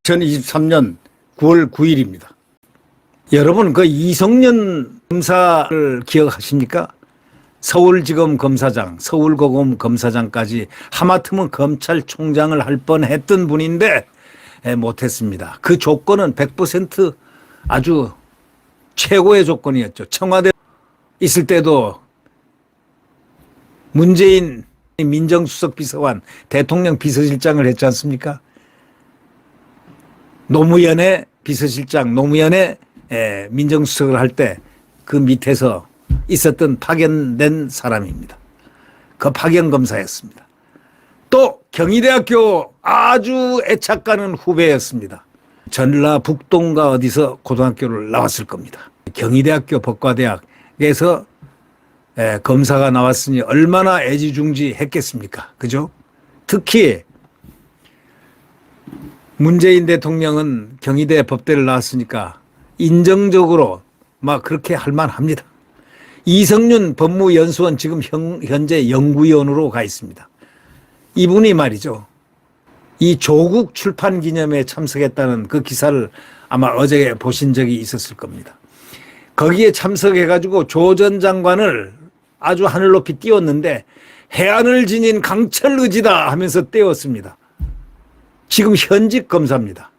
(2023년 9월 9일입니다) 여러분, 그 이성년 검사를 기억하십니까? 서울지검 검사장, 서울고검 검사장까지 하마터면 검찰총장을 할 뻔했던 분인데 못했습니다. 그 조건은 100% 아주 최고의 조건이었죠. 청와대 있을 때도 문재인 민정수석 비서관, 대통령 비서실장을 했지 않습니까? 노무현의 비서실장, 노무현의 민정수석을 할 때 그 밑에서 있었던 파견된 사람입니다. 그 파견 검사였습니다. 또 경희대학교 아주 애착 가는 후배였습니다. 전라북도인가 어디서 고등학교를 나왔을 겁니다. 경희대학교 법과대학에서 검사가 나왔으니 얼마나 애지중지했겠습니까? 그죠? 특히 문재인 대통령은 경희대 법대를 나왔으니까 인정적으로 막 그렇게 할 만합니다. 이성윤 법무연수원 지금 현재 연구위원으로 가 있습니다. 이분이 말이죠, 이 조국 출판 기념회에 참석했다는 그 기사를 아마 어제 보신 적이 있었을 겁니다. 거기에 참석해가지고 조 전 장관을 아주 하늘 높이 띄웠는데 해안을 지닌 강철 의지다 하면서 띄웠습니다. 지금 현직 검사입니다.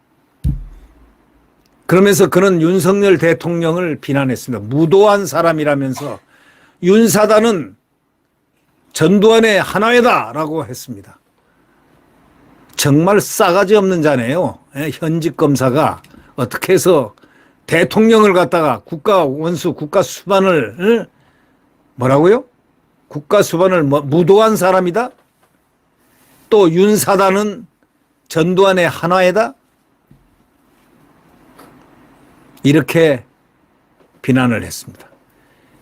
그러면서 그는 윤석열 대통령을 비난했습니다. 무도한 사람이라면서 윤사단은 전두환의 하나회다라고 했습니다. 정말 싸가지 없는 자네요. 현직 검사가 어떻게 해서 대통령을 갖다가 국가원수, 국가수반을 뭐라고요? 국가수반을 무도한 사람이다? 또 윤사단은 전두환의 한화에다? 이렇게 비난을 했습니다.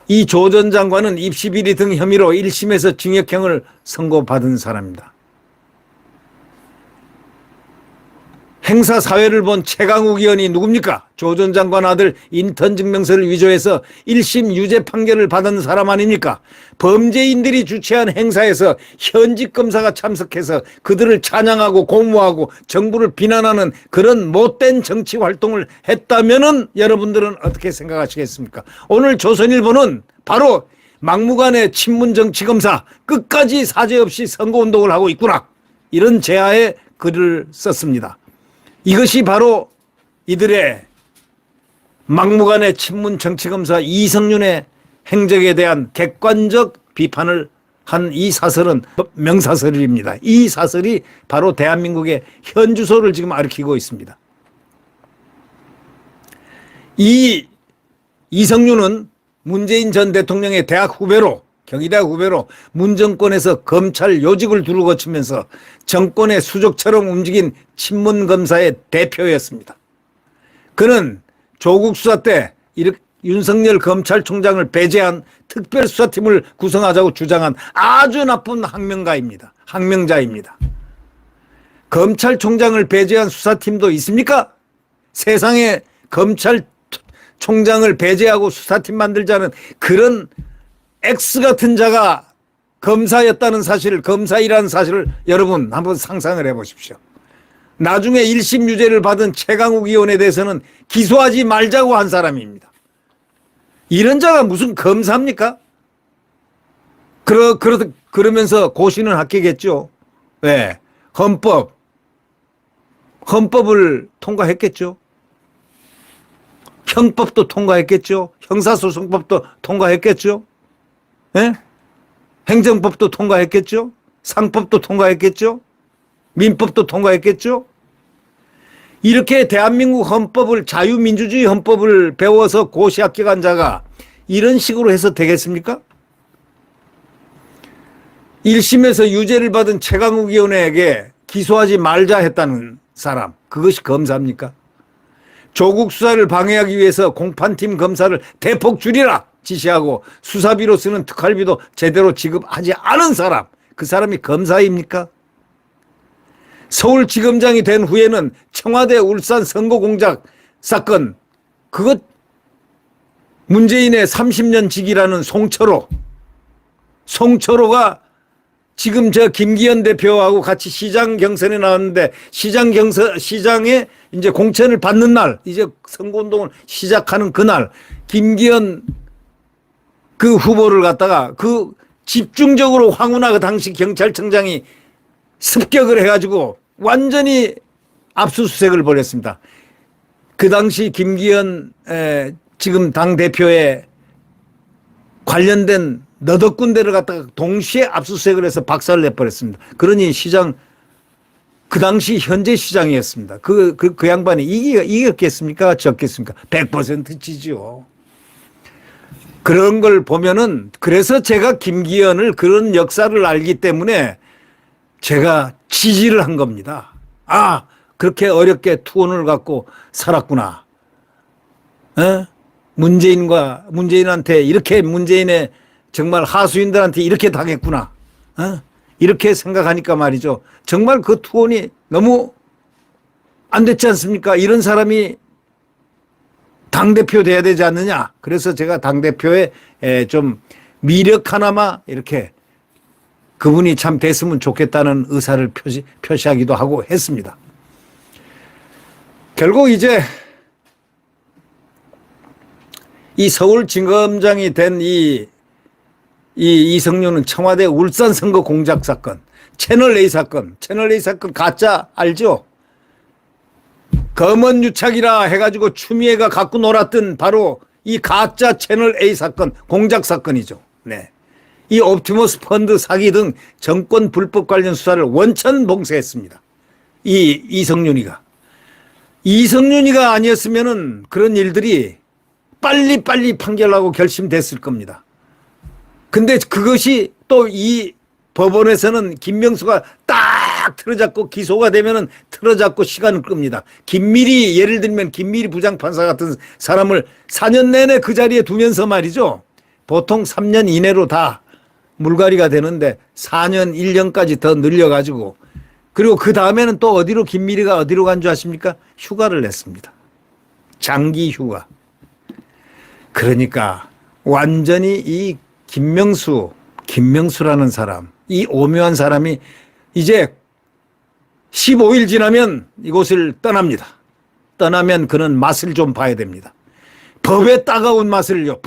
이 조 전 장관은 입시비리 등 혐의로 1심에서 징역형을 선고받은 사람입니다. 행사사회를 본 최강욱 의원이 누굽니까? 조 전 장관 아들 인턴 증명서를 위조해서 1심 유죄 판결을 받은 사람 아닙니까? 범죄인들이 주최한 행사에서 현직 검사가 참석해서 그들을 찬양하고 고무하고 정부를 비난하는 그런 못된 정치 활동을 했다면은 여러분들은 어떻게 생각하시겠습니까? 오늘 조선일보는 바로 막무가내 친문 정치 검사 끝까지 사죄 없이 선거운동을 하고 있구나, 이런 제하의 글을 썼습니다. 이것이 바로 이들의 막무가내 친문 정치검사 이성윤의 행적에 대한 객관적 비판을 한 이 사설은 명사설입니다. 이 사설이 바로 대한민국의 현주소를 지금 가리키고 있습니다. 이 이성윤은 문재인 전 대통령의 대학 후배로, 경희대학 후배로 문정권에서 검찰 요직을 두루 거치면서 정권의 수족처럼 움직인 친문검사의 대표였습니다. 그는 조국 수사 때 윤석열 검찰총장을 배제한 특별수사팀을 구성하자고 주장한 아주 나쁜 항명자입니다. 검찰총장을 배제한 수사팀도 있습니까? 세상에 검찰총장을 배제하고 수사팀 만들자는 그런 X 같은 자가 검사였다는 사실을, 검사이라는 사실을 여러분 한번 상상을 해보십시오. 나중에 1심 유죄를 받은 최강욱 의원에 대해서는 기소하지 말자고 한 사람입니다. 이런 자가 무슨 검사입니까? 그러면서 고시는 합격했죠. 네. 헌법을 통과했겠죠. 형법도 통과했겠죠. 형사소송법도 통과했겠죠. 네? 행정법도 통과했겠죠. 상법도 통과했겠죠. 민법도 통과했겠죠. 이렇게 대한민국 헌법을, 자유민주주의 헌법을 배워서 고시 합격한 자가 이런 식으로 해서 되겠습니까? 1심에서 유죄를 받은 최강욱 의원에게 기소하지 말자 했다는 사람, 그것이 검사입니까? 조국 수사를 방해하기 위해서 공판팀 검사를 대폭 줄이라 지시하고 수사비로 쓰는 특활비도 제대로 지급하지 않은 사람, 그 사람이 검사입니까? 서울지검장이 된 후에는 청와대 울산 선거공작 사건, 그것 문재인의 30년 직이라는 송철호가 지금 저 김기현 대표하고 같이 시장 경선에 나왔는데 시장에 이제 공천을 받는 날, 이제 선거운동을 시작하는 그날, 김기현 그 후보를 갖다가 그 집중적으로 황운하 그 당시 경찰청장이 습격을 해가지고 완전히 압수수색을 벌였습니다. 그 당시 김기현 지금 당대표의 관련된 너덕 군데를 갖다가 동시에 압수수색을 해서 박살을 내버렸습니다. 그러니 그 당시 현재 시장이었습니다. 그 양반이 이겼겠습니까? 졌겠습니까? 100% 지죠. 그런 걸 보면은, 그래서 제가 김기현을 그런 역사를 알기 때문에 제가 지지를 한 겁니다. 아, 그렇게 어렵게 투혼을 갖고 살았구나. 문재인한테 이렇게, 문재인의 정말 하수인들한테 이렇게 당했구나. 이렇게 생각하니까 말이죠. 정말 그 투혼이 너무 안 됐지 않습니까? 이런 사람이 당대표 돼야 되지 않느냐. 그래서 제가 당대표에 좀 미력 하나마 이렇게 그분이 참 됐으면 좋겠다는 의사를 표시하기도 하고 했습니다. 결국 이제 이 서울지검장이 된 이성윤은 청와대 울산 선거 공작 사건, 채널A 사건 가짜 알죠? 검언 유착이라 해가지고 추미애가 갖고 놀았던 바로 이 가짜 채널A 사건, 공작 사건이죠. 네. 이 옵티머스 펀드 사기 등 정권 불법 관련 수사를 원천 봉쇄했습니다. 이성윤이가 아니었으면은 그런 일들이 빨리 판결하고 결심됐을 겁니다. 근데 그것이 또 이 법원에서는 김명수가 딱 틀어잡고 기소가 되면은 틀어잡고 시간을 끕니다. 예를 들면 김미리 부장판사 같은 사람을 4년 내내 그 자리에 두면서 말이죠. 보통 3년 이내로 다 물갈이가 되는데 4년, 1년까지 더 늘려가지고, 그리고 그 다음에는 또 김미리가 어디로 간 줄 아십니까? 휴가를 냈습니다. 장기 휴가. 그러니까 완전히 이 김명수라는 사람, 이 오묘한 사람이 이제 15일 지나면 이곳을 떠납니다. 떠나면 그는 맛을 좀 봐야 됩니다. 법의 따가운 맛을요.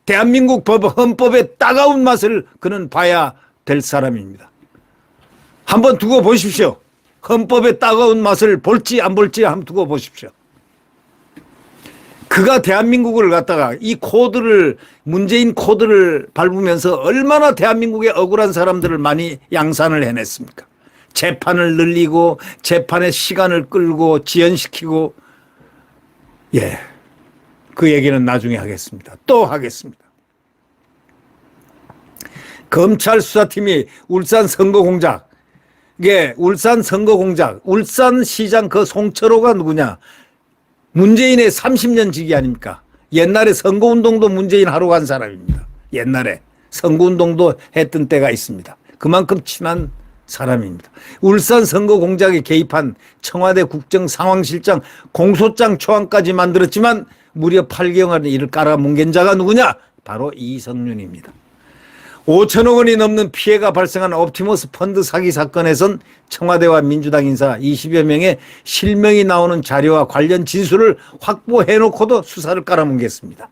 대한민국 헌법의 따가운 맛을 그는 봐야 될 사람입니다. 한번 두고 보십시오. 헌법의 따가운 맛을 볼지 안 볼지 한번 두고 보십시오. 그가 대한민국을 갖다가 문재인 코드를 밟으면서 얼마나 대한민국의 억울한 사람들을 많이 양산을 해냈습니까? 재판을 늘리고 재판의 시간을 끌고 지연시키고, 그 얘기는 나중에 하겠습니다. 또 하겠습니다. 검찰 수사팀이 울산 선거공작, 울산시장 그 송철호가 누구냐? 문재인의 30년 지기 아닙니까? 옛날에 선거운동도 문재인 하러 간 사람입니다. 옛날에 선거운동도 했던 때가 있습니다. 그만큼 친한 사람입니다. 울산 선거 공작에 개입한 청와대 국정상황실장 공소장 초안까지 만들었지만 무려 8개월에 이를 깔아뭉갠 자가 누구냐? 바로 이성윤입니다. 5천억 원이 넘는 피해가 발생한 옵티머스 펀드 사기 사건에선 청와대와 민주당 인사 20여 명의 실명이 나오는 자료와 관련 진술을 확보해놓고도 수사를 깔아뭉갰습니다.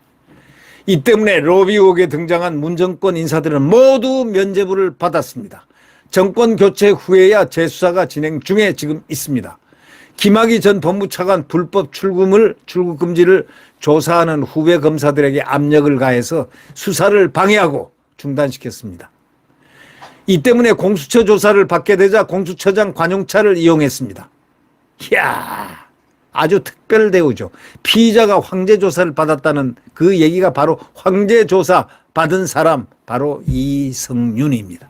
이 때문에 로비 의혹에 등장한 문정권 인사들은 모두 면죄부를 받았습니다. 정권 교체 후에야 재수사가 진행 중에 지금 있습니다. 김학의 전 법무차관 불법 출국 금지를 조사하는 후배 검사들에게 압력을 가해서 수사를 방해하고 중단시켰습니다. 이 때문에 공수처 조사를 받게 되자 공수처장 관용차를 이용했습니다. 이야, 아주 특별 대우죠. 피의자가 황제 조사를 받았다는 그 얘기가 바로 황제 조사 받은 사람, 바로 이성윤입니다.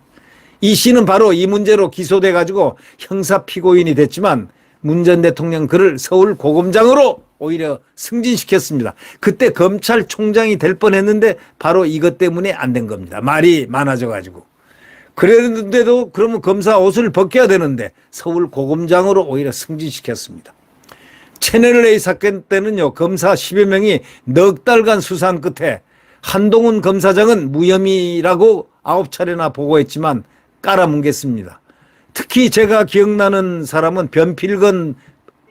이 씨는 바로 이 문제로 기소돼 가지고 형사 피고인이 됐지만 문 전 대통령 그를 서울 고검장으로 오히려 승진시켰습니다. 그때 검찰총장이 될 뻔했는데 바로 이것 때문에 안 된 겁니다. 말이 많아져 가지고. 그랬는데도 그러면 검사 옷을 벗겨야 되는데 서울 고검장으로 오히려 승진시켰습니다. 채널A 사건 때는요, 검사 10여 명이 넉 달간 수사한 끝에 한동훈 검사장은 무혐의라고 9차례나 보고했지만 깔아뭉갰습니다. 특히 제가 기억나는 사람은 변필건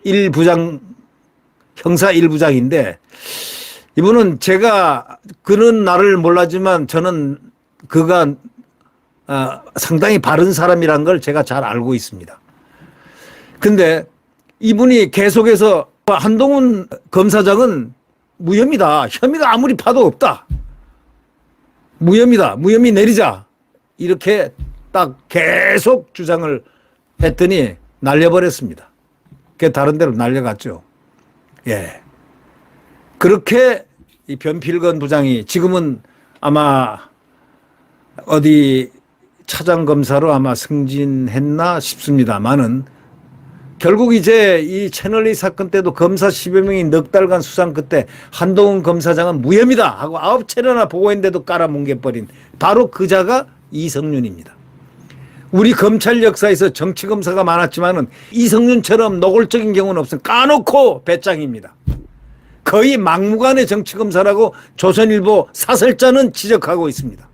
1부장, 형사 1부장인데 이분은 제가 그는 나를 몰랐지만 저는 그가 상당히 바른 사람이란 걸 제가 잘 알고 있습니다. 근데 이분이 계속해서 한동훈 검사장은 무혐의다. 혐의가 아무리 파도 없다. 무혐의다. 무혐의 내리자. 이렇게 딱 계속 주장을 했더니 날려버렸습니다. 그게 다른 데로 날려갔죠. 예. 그렇게 이 변필건 부장이 지금은 아마 어디 차장검사로 아마 승진했나 싶습니다만은 결국 이제 이 채널A 사건 때도 검사 10여 명이 넉 달간 수상 끝에 한동훈 검사장은 무혐의다 하고 9차례나 보고했는데도 깔아뭉개버린 바로 그 자가 이성윤입니다. 우리 검찰 역사에서 정치검사가 많았지만은 이성윤처럼 노골적인 경우는 없습니다. 까놓고 배짱입니다. 거의 막무가내 정치검사라고 조선일보 사설자는 지적하고 있습니다.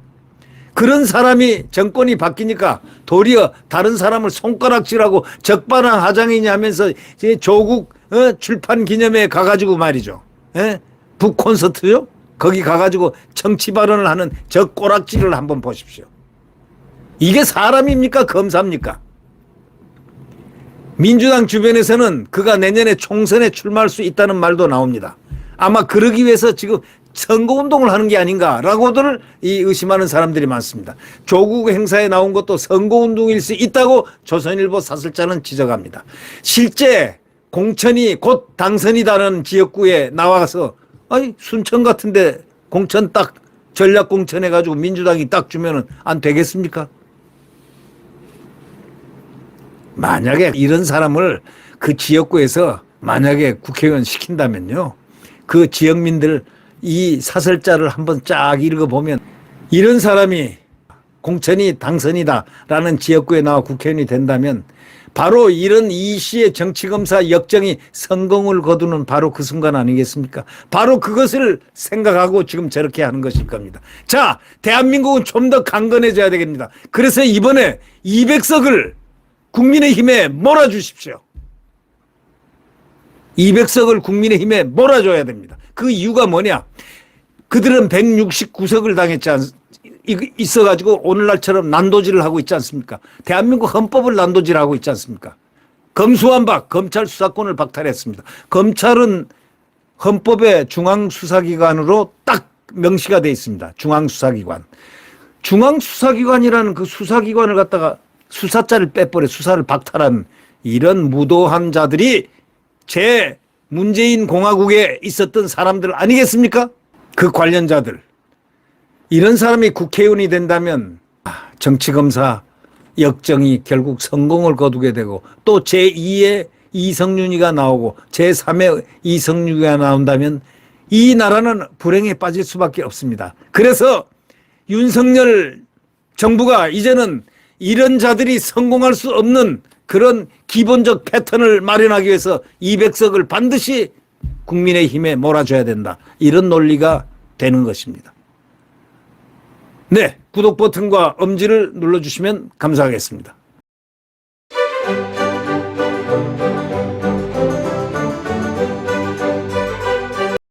그런 사람이 정권이 바뀌니까 도리어 다른 사람을 손가락질하고 적반하장이냐 하면서 조국 출판 기념회에 가가지고 말이죠. 북 콘서트요? 거기 가가지고 정치 발언을 하는 저 꼬락질을 한번 보십시오. 이게 사람입니까? 검사입니까? 민주당 주변에서는 그가 내년에 총선에 출마할 수 있다는 말도 나옵니다. 아마 그러기 위해서 지금 선거운동을 하는 게 아닌가라고들 의심하는 사람들이 많습니다. 조국 행사에 나온 것도 선거운동일 수 있다고 조선일보 사설자는 지적합니다. 실제 공천이 곧 당선이다라는 지역구에 나와서 아니 순천 같은데 공천 딱 전략 공천해가지고 민주당이 딱 주면은 안 되겠습니까? 만약에 이런 사람을 그 지역구에서 만약에 국회의원 시킨다면요. 그 지역민들 이 사설자를 한번 쫙 읽어보면 이런 사람이 공천이 당선이다라는 지역구에 나와 국회의원이 된다면 바로 이런 이 시의 정치검사 역정이 성공을 거두는 바로 그 순간 아니겠습니까? 바로 그것을 생각하고 지금 저렇게 하는 것일 겁니다. 자, 대한민국은 좀 더 강건해져야 되겠습니다. 그래서 이번에 200석을 국민의힘에 몰아주십시오. 200석을 국민의힘에 몰아줘야 됩니다. 그 이유가 뭐냐? 그들은 169석을 당했지 있어가지고 오늘날처럼 난도질을 하고 있지 않습니까? 대한민국 헌법을 난도질하고 있지 않습니까? 검수완박, 검찰 수사권을 박탈했습니다. 검찰은 헌법의 중앙수사기관으로 딱 명시가 되어 있습니다. 중앙수사기관. 중앙수사기관이라는 그 수사기관을 갖다가 수사자를 빼버려 수사를 박탈한 이런 무도한 자들이 제 문재인 공화국에 있었던 사람들 아니겠습니까? 그 관련자들. 이런 사람이 국회의원이 된다면 정치검사 역정이 결국 성공을 거두게 되고 또 제2의 이성윤이가 나오고 제3의 이성윤이가 나온다면 이 나라는 불행에 빠질 수밖에 없습니다. 그래서 윤석열 정부가 이제는 이런 자들이 성공할 수 없는 그런 기본적 패턴을 마련하기 위해서 200석을 반드시 국민의힘에 몰아줘야 된다. 이런 논리가 되는 것입니다. 네, 구독 버튼과 엄지를 눌러주시면 감사하겠습니다.